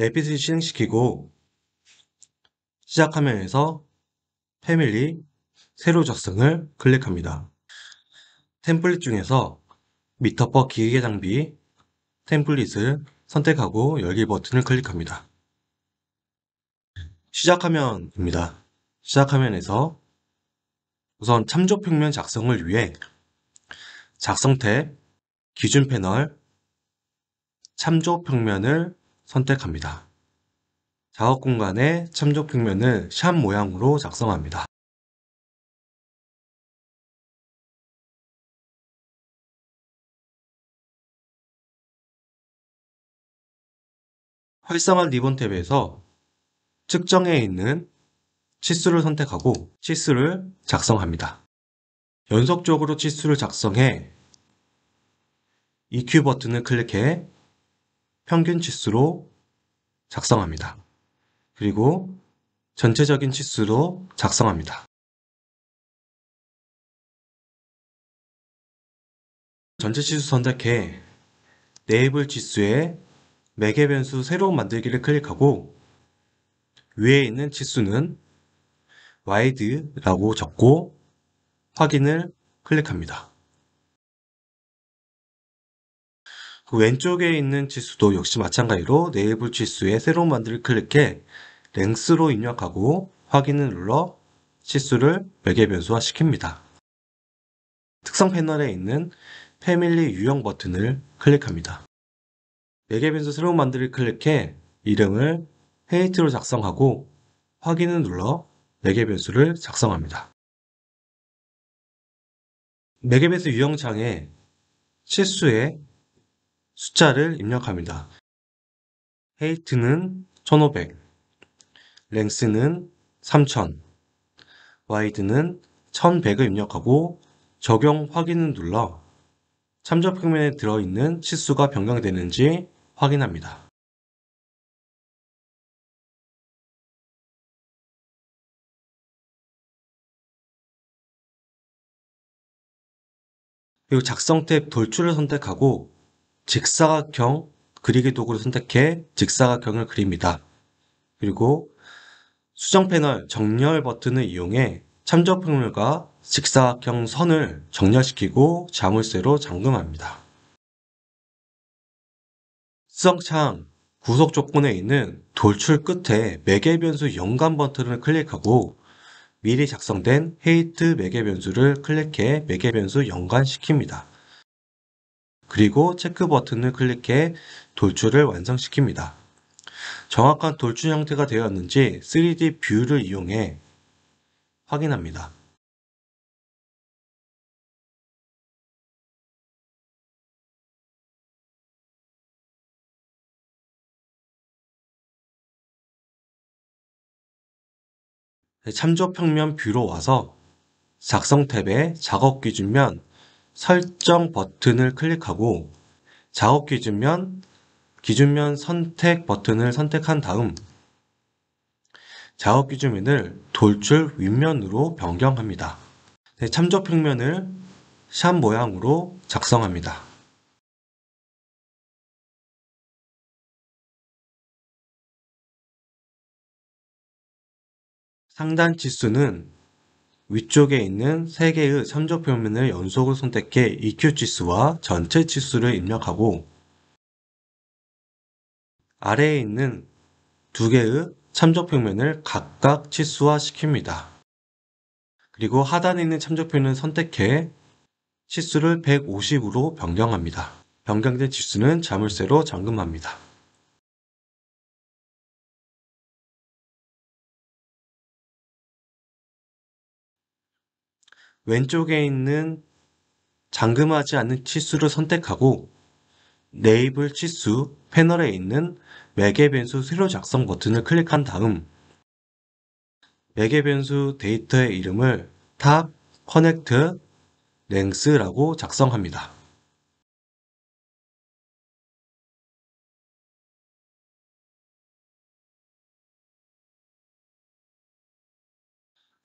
랩빗을 실행시키고 시작 화면에서 패밀리 세로 작성을 클릭합니다. 템플릿 중에서 미터퍼 기계 장비 템플릿을 선택하고 열기 버튼을 클릭합니다. 시작 화면입니다. 시작 화면에서 우선 참조 평면 작성을 위해 작성 탭, 기준 패널, 참조 평면을 선택합니다. 작업 공간에 참조 평면을 샵 모양으로 작성합니다. 활성화 리본 탭에서 측정에 있는 치수를 선택하고 치수를 작성합니다. 연속적으로 치수를 작성해 EQ 버튼을 클릭해 평균 치수로 작성합니다. 그리고 전체적인 치수로 작성합니다. 전체 치수 선택해 네이블 치수에 매개 변수 새로운 만들기를 클릭하고 위에 있는 치수는 wide라고 적고 확인을 클릭합니다. 그 왼쪽에 있는 치수도 역시 마찬가지로 네이블 치수에 새로운 만들기를 클릭해 length로 입력하고 확인을 눌러 치수를 매개 변수화 시킵니다. 특성 패널에 있는 패밀리 유형 버튼을 클릭합니다. 매개 변수 새로운 만들기를 클릭해 이름을 헤이트로 작성하고 확인을 눌러 매개 변수를 작성합니다. 매개 변수 유형창에 치수에 숫자를 입력합니다. 헤이트는 1500, 랭스는 3000, 와이드는 1100을 입력하고 적용 확인을 눌러 참조 평면에 들어있는 치수가 변경되는지 확인합니다. 그리고 작성 탭 돌출을 선택하고 직사각형 그리기 도구를 선택해 직사각형을 그립니다. 그리고 수정 패널 정렬 버튼을 이용해 참조 평면과 직사각형 선을 정렬시키고 자물쇠로 잠금합니다. 수정창 구속 조건에 있는 돌출 끝에 매개 변수 연관 버튼을 클릭하고 미리 작성된 헤이트 매개 변수를 클릭해 매개 변수 연관시킵니다. 그리고 체크 버튼을 클릭해 돌출을 완성시킵니다. 정확한 돌출 형태가 되었는지 3D 뷰를 이용해 확인합니다. 참조 평면 뷰로 와서 작성 탭에 작업 기준면 설정 버튼을 클릭하고 작업 기준면 선택 버튼을 선택한 다음 작업 기준면을 돌출 윗면으로 변경합니다. 참조 평면을 샵 모양으로 작성합니다. 상단 치수는 위쪽에 있는 3개의 참조 평면을 연속으로 선택해 EQ 치수와 전체 치수를 입력하고 아래에 있는 2개의 참조 평면을 각각 치수화 시킵니다. 그리고 하단에 있는 참조 평면을 선택해 치수를 150으로 변경합니다. 변경된 치수는 자물쇠로 잠금합니다. 왼쪽에 있는 잠금하지 않는 치수를 선택하고 네이블 치수 패널에 있는 매개 변수 세로 작성 버튼을 클릭한 다음 매개 변수 데이터의 이름을 탑 커넥트 랭스라고 작성합니다.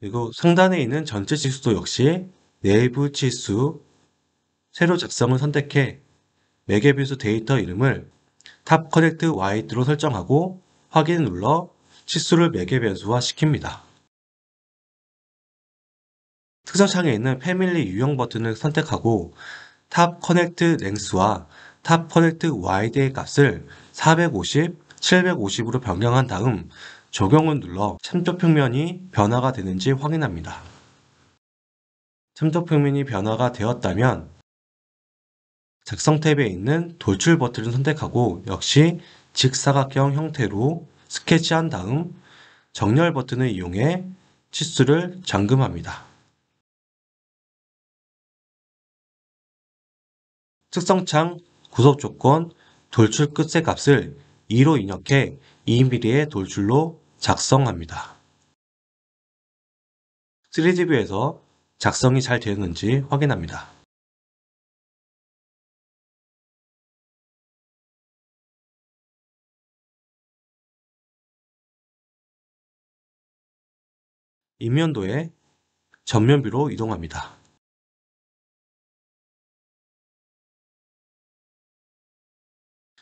그리고 상단에 있는 전체 치수도 역시 내부 치수 세로 작성을 선택해 매개 변수 데이터 이름을 탑 커넥트 와이드로 설정하고 확인을 눌러 치수를 매개 변수화 시킵니다. 특성창에 있는 패밀리 유형 버튼을 선택하고 탑 커넥트 랭스와 탑 커넥트 와이드의 값을 450, 750으로 변경한 다음 적용을 눌러 참조 평면이 변화가 되는지 확인합니다. 참조 평면이 변화가 되었다면 작성 탭에 있는 돌출 버튼을 선택하고 역시 직사각형 형태로 스케치한 다음 정렬 버튼을 이용해 치수를 잠금합니다. 특성창 구속 조건 돌출 끝의 값을 2로 입력해 2mm의 돌출로 작성합니다. 3D뷰에서 작성이 잘 되었는지 확인합니다. 인면도에 전면뷰로 이동합니다.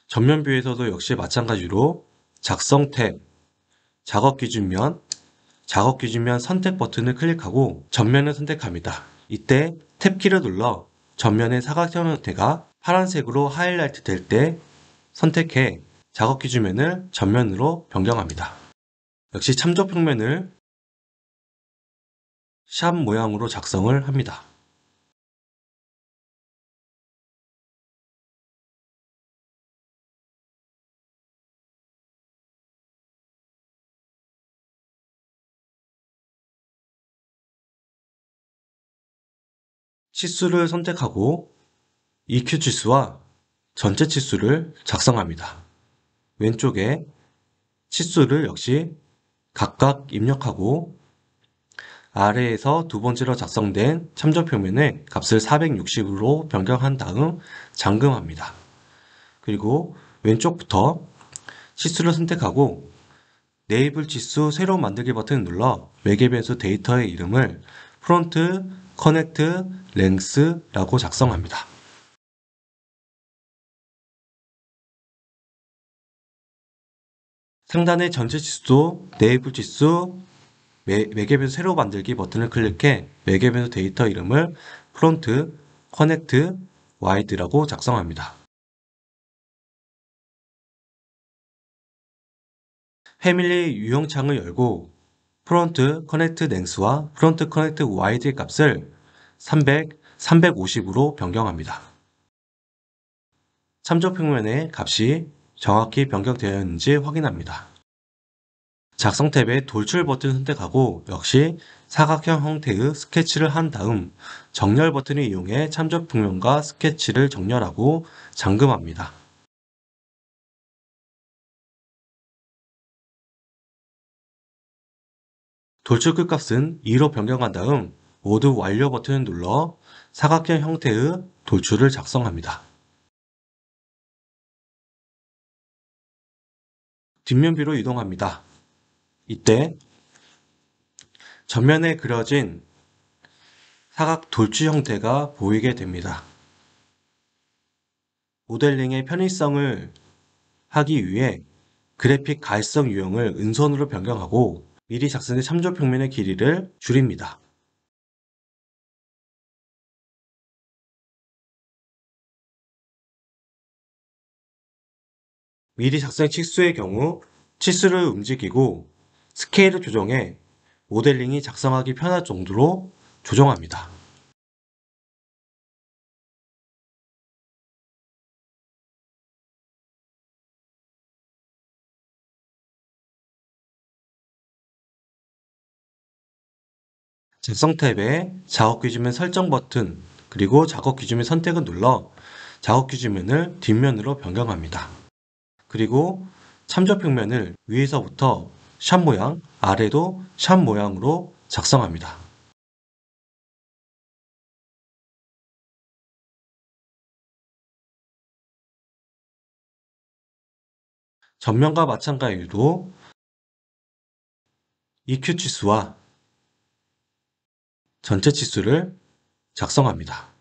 전면뷰에서도 역시 마찬가지로 작성 탭, 작업 기준면, 작업 기준면 선택 버튼을 클릭하고 전면을 선택합니다. 이때 탭키를 눌러 전면의 사각형 형태가 파란색으로 하이라이트 될 때 선택해 작업 기준면을 전면으로 변경합니다. 역시 참조 평면을 샵 모양으로 작성을 합니다. 치수를 선택하고 EQ 치수와 전체 치수를 작성합니다. 왼쪽에 치수를 역시 각각 입력하고 아래에서 두 번째로 작성된 참조 평면의 값을 460으로 변경한 다음 잠금합니다. 그리고 왼쪽부터 치수를 선택하고 네이블 치수 새로 만들기 버튼을 눌러 매개 변수 데이터의 이름을 프론트 커넥트 랭스라고 작성합니다. 상단의 전체 치수도 네이블 치수 매개 변수 새로 만들기 버튼을 클릭해 매개 변수 데이터 이름을 프론트 커넥트 와이드라고 작성합니다. 패밀리 유형창을 열고 프론트 커넥트 랭스와 프론트 커넥트 와이드의 값을 300, 350으로 변경합니다. 참조 평면의 값이 정확히 변경되었는지 확인합니다. 작성 탭에 돌출 버튼을 선택하고 역시 사각형 형태의 스케치를 한 다음 정렬 버튼을 이용해 참조 평면과 스케치를 정렬하고 잠금합니다. 돌출 끝값은 2로 변경한 다음 모두 완료 버튼을 눌러 사각형 형태의 돌출을 작성합니다. 뒷면뷰로 이동합니다. 이때 전면에 그려진 사각 돌출 형태가 보이게 됩니다. 모델링의 편의성을 하기 위해 그래픽 가시성 유형을 은선으로 변경하고 미리 작성된 참조 평면의 길이를 줄입니다. 미리 작성 치수의 경우 치수를 움직이고 스케일을 조정해 모델링이 작성하기 편할 정도로 조정합니다. 작성 탭에 작업 기준면 설정 버튼 그리고 작업 기준면 선택을 눌러 작업 기준면을 뒷면으로 변경합니다. 그리고 참조 평면을 위에서부터 샵 모양, 아래도 샵 모양으로 작성합니다. 전면과 마찬가지로 EQ 치수와 전체 치수를 작성합니다.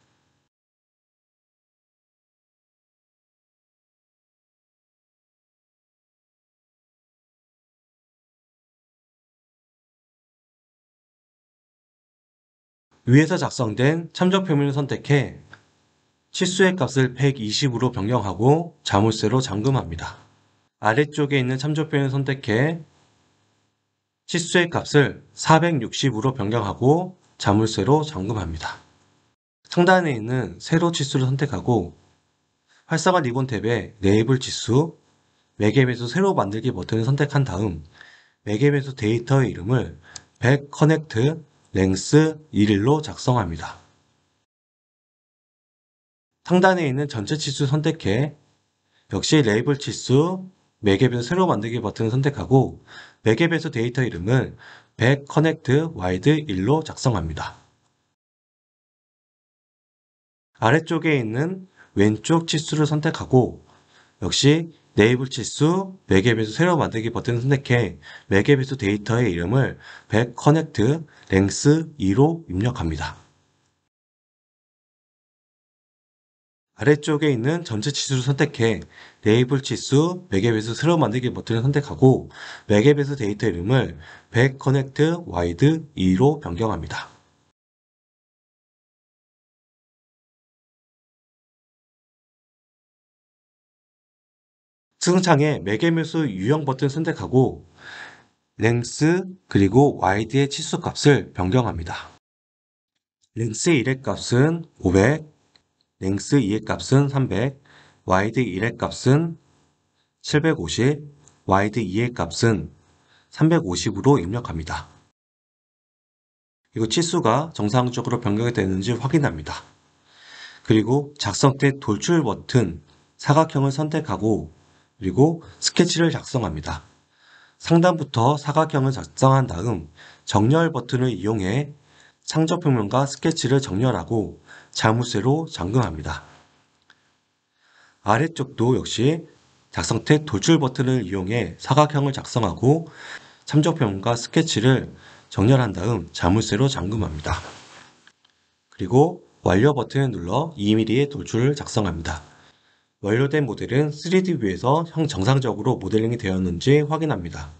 위에서 작성된 참조 표면을 선택해 치수의 값을 120으로 변경하고 자물쇠로 잠금합니다. 아래쪽에 있는 참조 표현을 선택해 치수의 값을 460으로 변경하고 자물쇠로 잠금합니다. 상단에 있는 세로 치수를 선택하고 활성화 리본 탭에 레이블 치수, 매개변수 새로 만들기 버튼을 선택한 다음 매개변수 데이터의 이름을 back connect length 1로 작성합니다. 상단에 있는 전체 치수 선택해 역시 레이블 치수, 매개변수 새로 만들기 버튼을 선택하고 매개변수 데이터 이름을 back connect wide 1로 작성합니다. 아래쪽에 있는 왼쪽 치수를 선택하고 역시 네이블 치수, 매개변수 새로 만들기 버튼을 선택해 매개변수 데이터의 이름을 back connect length 2로 입력합니다. 아래쪽에 있는 전체 치수를 선택해 레이블 치수, 매개변수 새로 만들기 버튼을 선택하고 매개변수 데이터 이름을 back connect wide 2로 변경합니다. 승창에 매개변수 유형 버튼 선택하고 length 그리고 wide의 치수 값을 변경합니다. length 1의 값은 500, length 2의 값은 300, wide 1의 값은 750, wide 2의 값은 350으로 입력합니다. 그리고 치수가 정상적으로 변경이 되는지 확인합니다. 그리고 작성 때 돌출 버튼 사각형을 선택하고 그리고 스케치를 작성합니다. 상단부터 사각형을 작성한 다음 정렬 버튼을 이용해 상적 평면과 스케치를 정렬하고 자물쇠로 잠금합니다. 아래쪽도 역시 작성 때 돌출 버튼을 이용해 사각형을 작성하고 참조표면과 스케치를 정렬한 다음 자물쇠로 잠금합니다. 그리고 완료 버튼을 눌러 2mm의 돌출을 작성합니다. 완료된 모델은 3D 뷰에서 정상적으로 모델링이 되었는지 확인합니다.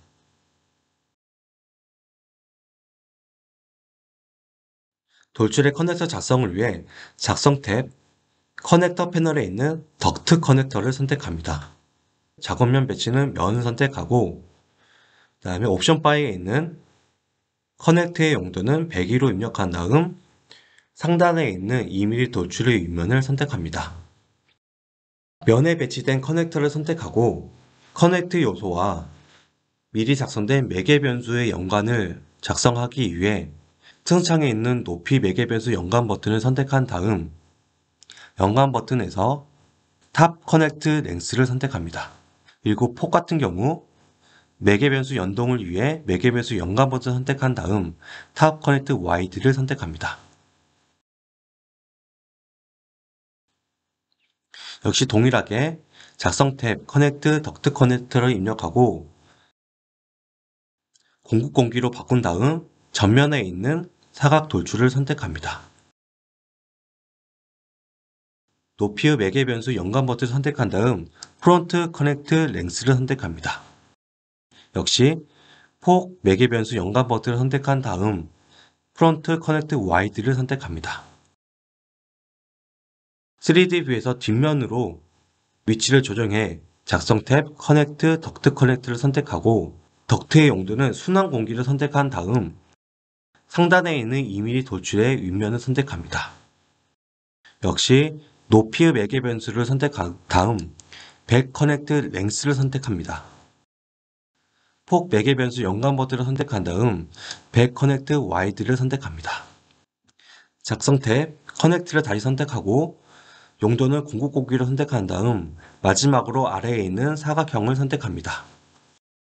돌출의 커넥터 작성을 위해 작성 탭 커넥터 패널에 있는 덕트 커넥터를 선택합니다. 작업면 배치는 면을 선택하고 그 다음에 옵션 바에 있는 커넥트의 용도는 102로 입력한 다음 상단에 있는 2mm 돌출의 윗면을 선택합니다. 면에 배치된 커넥터를 선택하고 커넥트 요소와 미리 작성된 매개 변수의 연관을 작성하기 위해 승창에 있는 높이 매개 변수 연관 버튼을 선택한 다음 연관 버튼에서 탑 커넥트 랭스를 선택합니다. 그리고 폭 같은 경우 매개 변수 연동을 위해 매개 변수 연관 버튼을 선택한 다음 탑 커넥트 와이드를 선택합니다. 역시 동일하게 작성 탭 커넥트 덕트 커넥터를 입력하고 공급 공기로 바꾼 다음 전면에 있는 사각 돌출을 선택합니다. 높이의 매개 변수 연관 버튼을 선택한 다음 프론트 커넥트 랭스를 선택합니다. 역시 폭 매개 변수 연관 버튼을 선택한 다음 프론트 커넥트 와이드를 선택합니다. 3D 뷰에서 뒷면으로 위치를 조정해 작성 탭 커넥트 덕트 커넥트를 선택하고 덕트의 용도는 순환 공기를 선택한 다음 상단에 있는 2mm 돌출의 윗면을 선택합니다. 역시 높이의 매개 변수를 선택한 다음 백 커넥트 랭스를 선택합니다. 폭 매개 변수 연관 버튼을 선택한 다음 백 커넥트 와이드를 선택합니다. 작성 탭 커넥트를 다시 선택하고 용도는 공급 공기를 선택한 다음 마지막으로 아래에 있는 사각형을 선택합니다.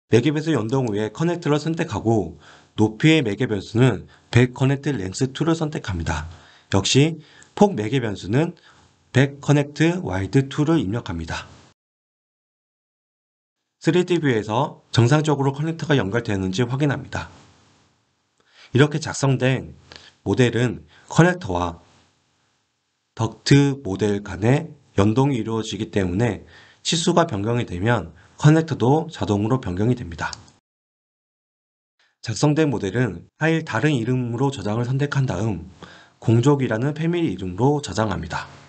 매개 변수 연동 후에 커넥트를 선택하고 높이의 매개 변수는 백 커넥트 랭스 2를 선택합니다. 역시 폭 매개 변수는 백 커넥트 와이드 2를 입력합니다. 3D 뷰에서 정상적으로 커넥터가 연결되는지 확인합니다. 이렇게 작성된 모델은 커넥터와 덕트 모델 간의 연동이 이루어지기 때문에 치수가 변경이 되면 커넥터도 자동으로 변경이 됩니다. 작성된 모델은 파일 다른 이름으로 저장을 선택한 다음 공족이라는 패밀리 이름으로 저장합니다.